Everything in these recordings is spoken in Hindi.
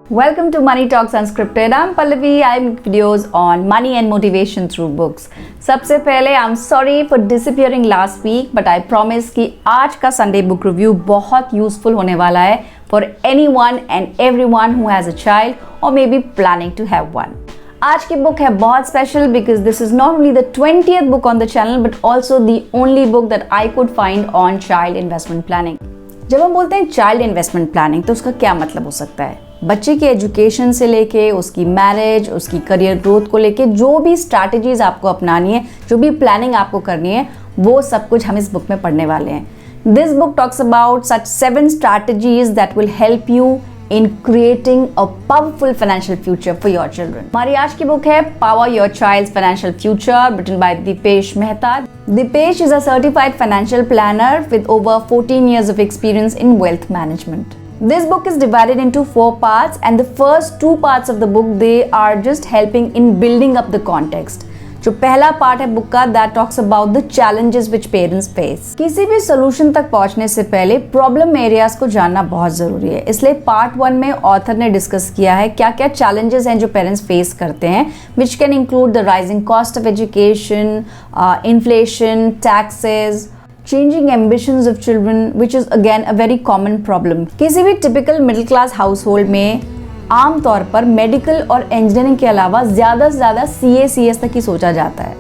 Welcome to Money Talks Unscripted. I'm Pallavi. I make videos on money and motivation through books. सबसे पहले I'm sorry for disappearing last week, but I promise कि आज का Sunday book review बहुत useful होने वाला है for anyone and everyone who has a child or maybe planning to have one. आज की बुक है बहुत special because this is not only the 20th book on the channel but also the only book that I could find on child investment planning. जब हम बोलते हैं चाइल्ड इन्वेस्टमेंट प्लानिंग तो उसका क्या मतलब हो सकता है? बच्चे की एजुकेशन से लेके उसकी मैरिज, उसकी करियर ग्रोथ को लेके जो भी स्ट्रैटेजीज आपको अपनानी है, जो भी प्लानिंग आपको करनी है, वो सब कुछ हम इस बुक में पढ़ने वाले हैं। This book talks about such 7 strategies that will help you in creating a powerful financial future for your children. हमारी आज की बुक है Power Your Child's Financial Future, written by Dipesh Mehta. Dipesh is a certified financial planner with over 14 years of experience in wealth management. This book is divided into 4 parts, and the first 2 parts of the book they are just helping in building up the context. जो पहला पार्ट है बुक का that talks about the challenges which parents face. किसी भी सोल्यूशन तक पहुंचने से पहले प्रॉब्लम एरियाज को जानना बहुत जरूरी है। इसलिए पार्ट 1 में ऑथर ने डिस्कस किया है क्या क्या चैलेंजेस हैं जो पेरेंट्स फेस करते हैं, which can include the rising cost of education, inflation, taxes, changing ambitions of children, which is again a very common problem. किसी भी typical middle class household में आमतौर पर मेडिकल और इंजीनियरिंग के अलावा ज़्यादा से ज़्यादा CS तक ही सोचा जाता है,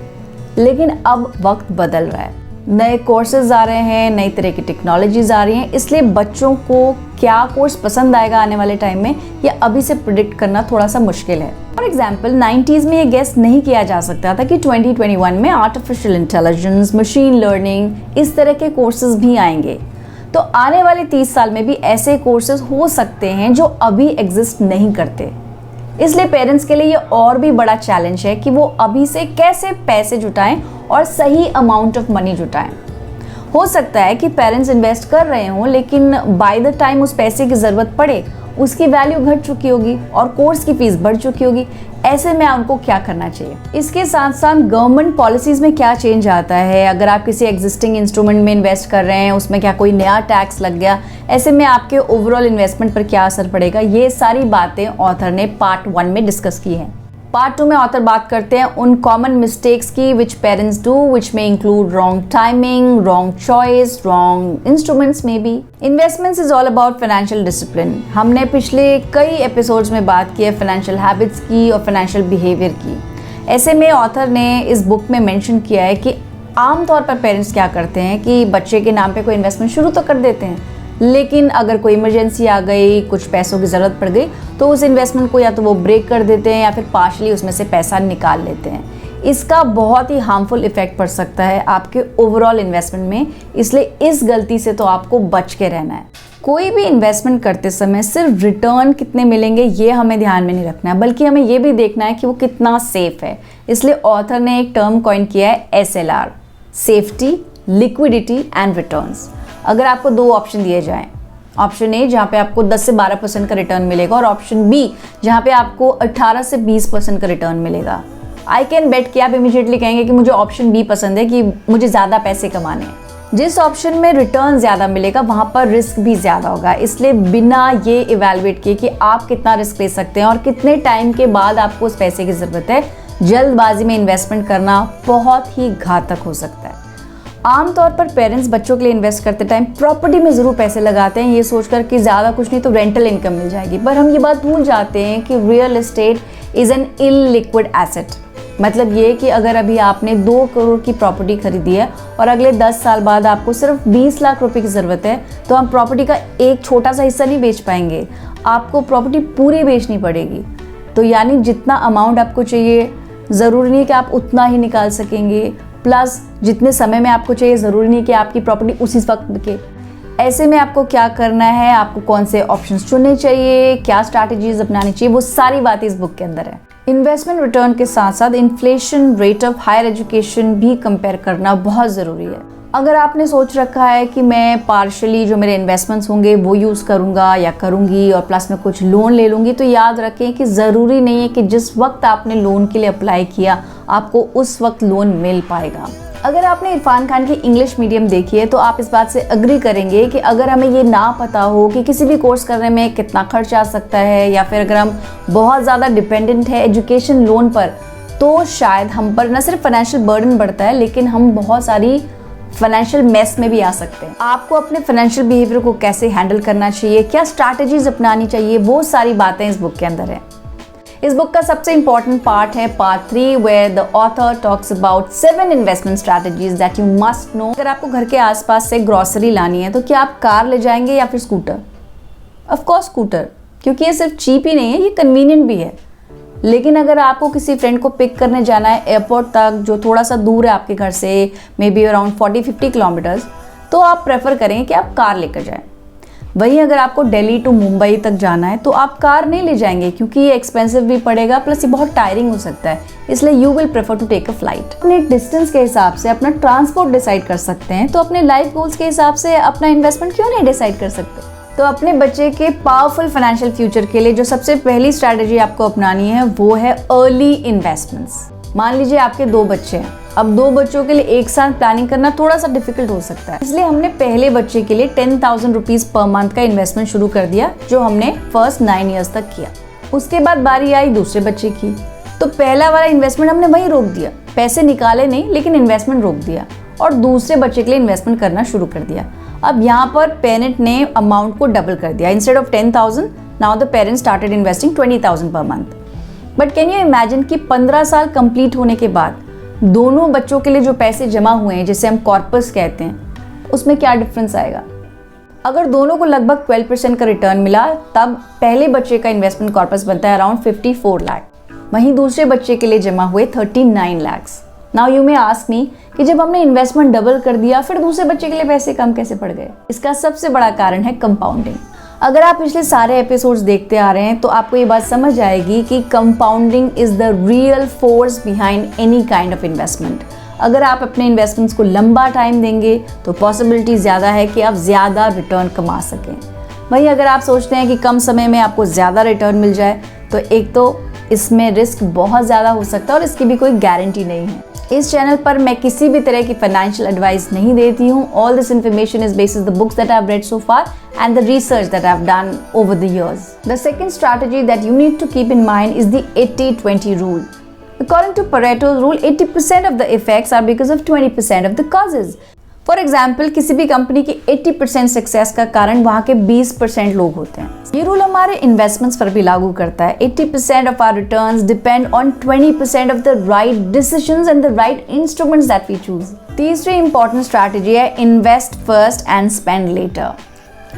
लेकिन अब वक्त बदल रहा है, नए कोर्सेज आ रहे हैं, नई तरह की टेक्नोलॉजीज आ रही हैं, इसलिए बच्चों को क्या कोर्स पसंद आएगा आने वाले टाइम में या अभी से प्रिडिक्ट करना थोड़ा सा मुश्किल है। फॉर एग्जाम्पल 90s में ये गेस नहीं किया जा सकता था कि 2021 में आर्टिफिशियल इंटेलिजेंस, मशीन लर्निंग इस तरह के कोर्सेज भी आएंगे। तो आने वाले 30 साल में भी ऐसे कोर्सेज हो सकते हैं जो अभी एग्जिस्ट नहीं करते। इसलिए पेरेंट्स के लिए ये और भी बड़ा चैलेंज है कि वो अभी से कैसे पैसे जुटाएं और सही अमाउंट ऑफ मनी जुटाएं। हो सकता है कि पेरेंट्स इन्वेस्ट कर रहे हों, लेकिन बाय द टाइम उस पैसे की ज़रूरत पड़े उसकी वैल्यू घट चुकी होगी और कोर्स की फीस बढ़ चुकी होगी। ऐसे में उनको क्या करना चाहिए? इसके साथ साथ गवर्नमेंट पॉलिसीज़ में क्या चेंज आता है, अगर आप किसी एग्जिस्टिंग इंस्ट्रूमेंट में इन्वेस्ट कर रहे हैं उसमें क्या कोई नया टैक्स लग गया, ऐसे में आपके ओवरऑल इन्वेस्टमेंट पर क्या असर पड़ेगा, ये सारी बातें ऑथर ने पार्ट 1 में डिस्कस की हैं। पार्ट 2 में ऑथर बात करते हैं उन कॉमन मिस्टेक्स की विच पेरेंट्स डू, विच में include wrong timing, wrong choice, wrong instruments में भी। Investments is all about financial discipline. हमने पिछले कई एपिसोड्स में बात की है फाइनेंशियल हैबिट्स की और फाइनेंशियल बिहेवियर की। ऐसे में ऑथर ने इस बुक में मेंशन किया है कि आमतौर पर पेरेंट्स क्या करते हैं कि बच्चे के नाम पे कोई इन्वेस्टमेंट शुरू तो कर देते हैं, लेकिन अगर कोई इमरजेंसी आ गई, कुछ पैसों की ज़रूरत पड़ गई तो उस इन्वेस्टमेंट को या तो वो ब्रेक कर देते हैं या फिर पार्शली उसमें से पैसा निकाल लेते हैं। इसका बहुत ही हार्मफुल इफेक्ट पड़ सकता है आपके ओवरऑल इन्वेस्टमेंट में, इसलिए इस गलती से तो आपको बच के रहना है। कोई भी इन्वेस्टमेंट करते समय सिर्फ रिटर्न कितने मिलेंगे ये हमें ध्यान में नहीं रखना है, बल्कि हमें ये भी देखना है कि वो कितना सेफ है। इसलिए ऑथर ने एक टर्म कॉइन किया है SLR, safety, liquidity and returns. अगर आपको 2 ऑप्शन दिए जाएं, ऑप्शन ए जहाँ पे आपको 10 से 12% का रिटर्न मिलेगा और ऑप्शन बी जहाँ पे आपको 18 से 20% का रिटर्न मिलेगा, आई कैन बेट कि आप इमीडिएटली कहेंगे कि मुझे ऑप्शन बी पसंद है, कि मुझे ज़्यादा पैसे कमाने हैं। जिस ऑप्शन में रिटर्न ज़्यादा मिलेगा वहाँ पर रिस्क भी ज़्यादा होगा, इसलिए बिना ये इवेलुएट किए कि आप कितना रिस्क ले सकते हैं और कितने टाइम के बाद आपको उस पैसे की ज़रूरत है, जल्दबाजी में इन्वेस्टमेंट करना बहुत ही घातक हो सकता है। आमतौर पर पेरेंट्स बच्चों के लिए इन्वेस्ट करते टाइम प्रॉपर्टी में ज़रूर पैसे लगाते हैं, ये सोचकर कि ज़्यादा कुछ नहीं तो रेंटल इनकम मिल जाएगी, पर हम ये बात भूल जाते हैं कि real estate is an illiquid asset. मतलब ये कि अगर अभी आपने 2 करोड़ की प्रॉपर्टी खरीदी है और अगले 10 साल बाद आपको सिर्फ 20 लाख रुपए की ज़रूरत है, तो हम प्रॉपर्टी का एक छोटा सा हिस्सा नहीं बेच पाएंगे, आपको प्रॉपर्टी पूरी बेचनी पड़ेगी। तो यानी जितना अमाउंट आपको चाहिए ज़रूरी नहीं कि आप उतना ही निकाल सकेंगे, प्लस जितने समय में आपको चाहिए ज़रूरी नहीं कि आपकी प्रॉपर्टी उसी वक्त बिके। ऐसे में आपको क्या करना है, आपको कौन से ऑप्शंस चुनने चाहिए, क्या स्ट्रैटेजीज अपनानी चाहिए, वो सारी बातें इस बुक के अंदर है। इन्वेस्टमेंट रिटर्न के साथ साथ inflation rate of higher education भी कंपेयर करना बहुत ज़रूरी है। अगर आपने सोच रखा है कि मैं पार्शली जो मेरे इन्वेस्टमेंट्स होंगे वो यूज़ करूँगा या करूँगी और प्लस में कुछ लोन ले लूँगी, तो याद रखें कि ज़रूरी नहीं है कि जिस वक्त आपने लोन के लिए अप्लाई किया आपको उस वक्त लोन मिल पाएगा। अगर आपने इरफान खान की इंग्लिश मीडियम देखी है तो आप इस बात से अग्री करेंगे कि अगर हमें ये ना पता हो कि किसी भी कोर्स करने में कितना खर्च आ सकता है, या फिर अगर हम बहुत ज़्यादा डिपेंडेंट है एजुकेशन लोन पर, तो शायद हम पर न सिर्फ फाइनेंशियल बर्डन बढ़ता है, लेकिन हम बहुत सारी फाइनेंशियल मेस में भी आ सकते हैं। आपको अपने फाइनेंशियल बिहेवियर को कैसे हैंडल करना चाहिए, क्या स्ट्रैटेजीज अपनानी चाहिए, वो सारी बातें इस बुक के अंदर है। इस बुक का सबसे इंपॉर्टेंट पार्ट है part 3, where the author talks about 7 investment strategies that you must know. अगर आपको घर के आसपास से ग्रोसरी लानी है तो क्या आप कार ले जाएंगे या फिर स्कूटर? ऑफ कोर्स स्कूटर, क्योंकि ये सिर्फ चीप ही नहीं है, ये कन्वीनियंट भी है। लेकिन अगर आपको किसी फ्रेंड को पिक करने जाना है एयरपोर्ट तक, जो थोड़ा सा दूर है आपके घर से, मे बी अराउंड 40-50 किलोमीटर्स, तो आप प्रेफर करें कि आप कार लेकर जाएं। वहीं अगर आपको दिल्ली टू मुंबई तक जाना है तो आप कार नहीं ले जाएंगे, क्योंकि ये एक्सपेंसिव भी पड़ेगा, प्लस ये बहुत टायरिंग हो सकता है, इसलिए you will prefer to take a flight. अपने डिस्टेंस के हिसाब से अपना ट्रांसपोर्ट डिसाइड कर सकते हैं, तो अपने लाइफ गोल्स के हिसाब से अपना इन्वेस्टमेंट क्यों नहीं डिसाइड कर सकते? तो अपने बच्चे के पावरफुल फाइनेंशियल फ्यूचर के लिए जो सबसे पहली स्ट्रैटेजी आपको अपनानी है वो है अर्ली इन्वेस्टमेंट्स। मान लीजिए आपके 2 बच्चे हैं, अब 2 बच्चों के लिए एक साथ प्लानिंग करना थोड़ा सा डिफिकल्ट हो सकता है, इसलिए हमने पहले बच्चे के लिए 10,000 रुपीज पर मंथ का इन्वेस्टमेंट शुरू कर दिया, जो हमने फर्स्ट 9 ईयर्स तक किया। उसके बाद बारी आई दूसरे बच्चे की, तो पहला वाला इन्वेस्टमेंट हमने वहीं रोक दिया, पैसे निकाले नहीं लेकिन इन्वेस्टमेंट रोक दिया, और दूसरे बच्चे के लिए इन्वेस्टमेंट करना शुरू कर दिया। अब यहाँ पर पेरेंट ने अमाउंट को डबल कर दिया, instead of 10,000 now the parent started investing 20,000 per month. But can you imagine कि 15 साल कंप्लीट होने के बाद दोनों बच्चों के लिए जो पैसे जमा हुए हैं, जिसे हम कॉर्पस कहते हैं, उसमें क्या डिफरेंस आएगा? अगर दोनों को लगभग 12% का रिटर्न मिला, तब पहले बच्चे का इन्वेस्टमेंट कॉर्पस बनता है अराउंड 54 लाख, वहीं दूसरे बच्चे के लिए जमा हुए 39 lakh. Now you may ask me कि जब हमने इन्वेस्टमेंट डबल कर दिया, फिर दूसरे बच्चे के लिए पैसे कम कैसे पड़ गए? इसका सबसे बड़ा कारण है कंपाउंडिंग। अगर आप पिछले सारे एपिसोड्स देखते आ रहे हैं तो आपको ये बात समझ आएगी कि compounding is the real force behind any kind of investment. अगर आप अपने इन्वेस्टमेंट्स को लंबा टाइम देंगे तो पॉसिबिलिटी ज़्यादा है कि आप ज़्यादा रिटर्न कमा सकें। वहीं अगर आप सोचते हैं कि कम समय में आपको ज़्यादा रिटर्न मिल जाए, तो एक तो इसमें रिस्क बहुत ज़्यादा हो सकता है और इसकी भी कोई गारंटी नहीं है। इस चैनल पर मैं किसी भी तरह की फाइनेंशियल एडवाइस नहीं देती हूँ। All this information is based the books that I have read so far and the research that I've done over the years. The second strategy that you need to keep in mind is the 80-20 rule. According to Pareto's rule, 80% of the effects are because of 20% of the causes. For example, किसी भी कंपनी की 80% सक्सेस का कारण वहाँ के 20% लोग होते हैं। ये रूल हमारे इन्वेस्टमेंट्स पर भी लागू करता है। 80% of our returns depend on 20% of the right decisions and the right instruments that we choose. तीसरी important strategy है invest first and spend later.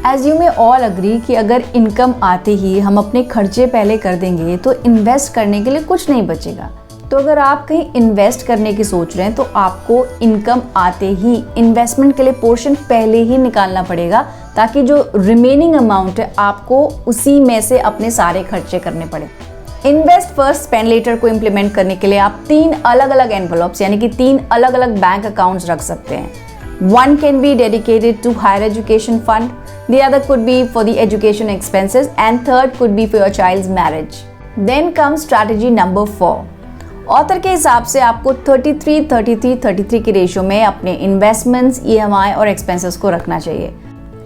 As you may all agree कि अगर इनकम आते ही हम अपने खर्चे पहले कर देंगे तो इन्वेस्ट करने के लिए कुछ नहीं बचेगा। तो अगर आप कहीं इन्वेस्ट करने की सोच रहे हैं तो आपको इनकम आते ही इन्वेस्टमेंट के लिए पोर्शन पहले ही निकालना पड़ेगा, ताकि जो रिमेनिंग अमाउंट है आपको उसी में से अपने सारे खर्चे करने पड़े। इन्वेस्ट फर्स्ट स्पेंड लेटर को इम्प्लीमेंट करने के लिए आप 3 अलग अलग एनवलप्स यानी कि 3 अलग अलग बैंक अकाउंट्स रख सकते हैं। One can be dedicated to higher education fund, the other could be for the education expenses, and third could be for your child's marriage. Then comes strategy number 4. Author के हिसाब से आपको 33-33-33 की रेशियो में अपने इन्वेस्टमेंट्स, EMI और एक्सपेंसेस को रखना चाहिए।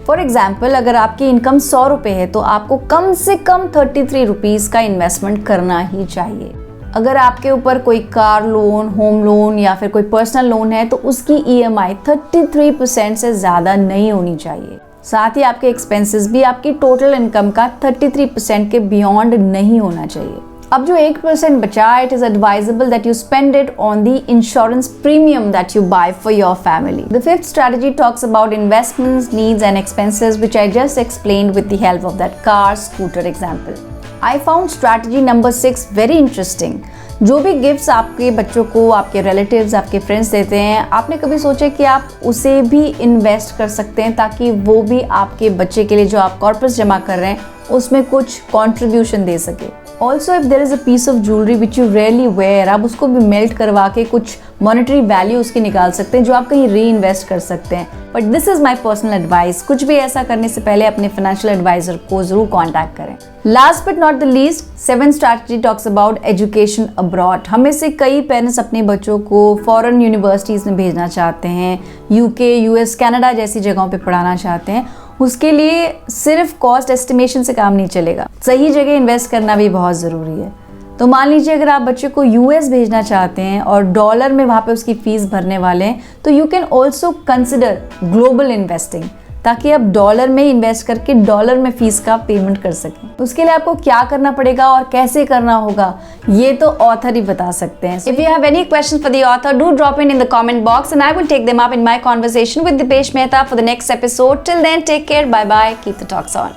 फॉर एग्जाम्पल, अगर आपकी इनकम 100 रुपये है तो आपको कम से कम 33 रुपीज़ का इन्वेस्टमेंट करना ही चाहिए। अगर आपके ऊपर कोई कार लोन, होम लोन या फिर कोई पर्सनल लोन है तो उसकी EMI 33% से ज़्यादा नहीं होनी चाहिए। साथ ही आपके एक्सपेंसेस भी आपकी टोटल इनकम का 33% के बियॉन्ड नहीं होना चाहिए। अब जो 8% बचा, it is advisable that you spend it on the insurance premium that you buy for your family. The fifth strategy talks about investments, needs and expenses which I just explained with the help of that car scooter example. I found strategy number 6 very interesting. जो भी गिफ्ट्स आपके बच्चों को आपके रिलेटिव्स, आपके फ्रेंड्स देते हैं, आपने कभी सोचा कि आप उसे भी इन्वेस्ट कर सकते हैं ताकि वो भी आपके बच्चे के लिए जो आप कॉर्पस जमा कर रहे हैं उसमें कुछ कंट्रीब्यूशन दे सके। Also if there is a piece of jewellery which you rarely wear, आप उसको भी मेल्ट करवा के कुछ मॉनेटरी वैल्यू उसकी निकाल सकते हैं जो आप कहीं री इन्वेस्ट कर सकते हैं। But this is my personal advice, कुछ भी ऐसा करने से पहले अपने फाइनेंशियल एडवाइजर को जरूर कॉन्टैक्ट करें। Last but not the least, 7th strategy talks about education abroad. हमें से कई पेरेंट्स अपने बच्चों को फॉरेन यूनिवर्सिटीज़ में भेजना चाहते हैं, यूके, यूएस, कनाडा जैसी जगहों पे पढ़ाना चाहते हैं। उसके लिए सिर्फ कॉस्ट एस्टिमेशन से काम नहीं चलेगा, सही जगह इन्वेस्ट करना भी बहुत ज़रूरी है। तो मान लीजिए अगर आप बच्चे को यूएस भेजना चाहते हैं और डॉलर में वहाँ पे उसकी फ़ीस भरने वाले हैं, तो you can also consider global investing, ताकि आप डॉलर में इन्वेस्ट करके डॉलर में फीस का पेमेंट कर सकें। उसके लिए आपको क्या करना पड़ेगा और कैसे करना होगा, ये तो ऑथर ही बता सकते हैं। If you have any question for the author, do drop in the comment box and I will take them up in my conversation with Deepesh Mehta for the next episode. Till then, take care, bye bye, keep the talks on.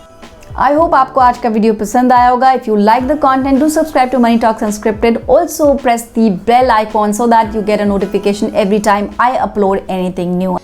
I hope आपको आज का वीडियो पसंद आया होगा। If you like the content, do subscribe to Money Talks Unscripted. Also press the bell icon so that you get a notification every time I upload anything new.